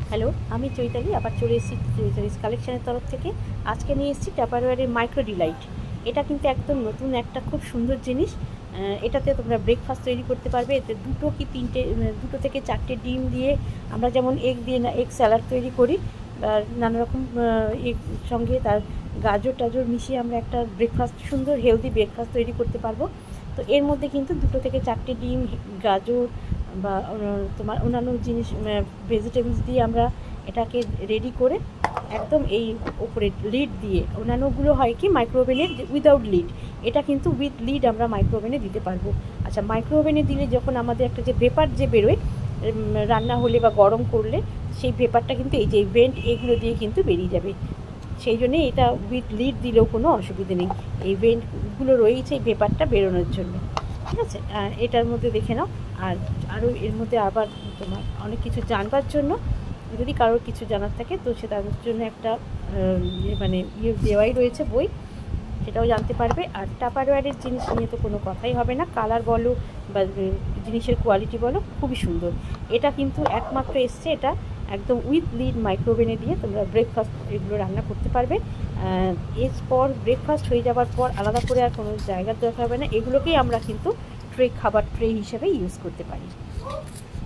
Hello, আমি চৈতালি আবার চলে এসেছি চৈতালিস কালেকশনের তরফ থেকে। আজকে নিয়ে এসেছি টাপারওয়্যারের মাইক্রো ডিলাইট। এটা কিন্তু একদম নতুন একটা খুব সুন্দর জিনিস। এটাতে তোমরা ব্রেকফাস্ট তৈরি করতে পারবে। এতে দুটো থেকে চারটে ডিম দিয়ে আমরা যেমন এগ দিয়ে না এগ স্যালাড তৈরি করি, নানা রকম এগ সঙ্গে তার গাজর টাজর মিশিয়ে আমরা একটা ব্রেকফাস্ট, সুন্দর হেলদি ব্রেকফাস্ট তৈরি করতে পারবো। তো এর মধ্যে কিন্তু দুটো থেকে চারটে ডিম, গাজর বা তোমার অন্যান্য জিনিস, ভেজিটেবলস দিয়ে আমরা এটাকে রেডি করে একদম এই ওপরে লিড দিয়ে, অন্যান্যগুলো হয় কি মাইক্রোওভেনের উইদাউট লিড, এটা কিন্তু উইথ লিড আমরা মাইক্রোওভেনে দিতে পারবো। আচ্ছা, মাইক্রোওভেনে দিলে যখন আমাদের একটা যে ভেপার যে বেরোয় রান্না হলে বা গরম করলে, সেই ভেপারটা কিন্তু এই যে ভেন্ট এগুলো দিয়ে কিন্তু বেরিয়ে যাবে। সেই জন্যে এটা উইথ লিড দিলেও কোনো অসুবিধে নেই, এই ভেন্টগুলো রয়েছে এই ভেপারটা বেরোনোর জন্য। ঠিক আছে, এটার মধ্যে দেখে নাও। আর আরও এর মধ্যে আবার তোমার অনেক কিছু জানবার জন্য, যদি কারোর কিছু জানার থাকে তো সে তার জন্য একটা দেওয়াই রয়েছে বই, সেটাও জানতে পারবে। আর টাপারওয়্যারের জিনিস নিয়ে তো কোনো কথাই হবে না, কালার বলো বা জিনিসের কোয়ালিটি বলো, খুবই সুন্দর। এটা কিন্তু একমাত্র এসছে এটা একদম উইথ লিড মাইক্রোওভেনে দিয়ে তোমরা ব্রেকফাস্ট এগুলো রান্না করতে পারবে। এরপর ব্রেকফাস্ট হয়ে যাওয়ার পর আলাদা করে আর কোনো জায়গার দরকার হবে না, এগুলোকেই আমরা কিন্তু খাবার ট্রে হিসেবে ইউজ করতে পারি।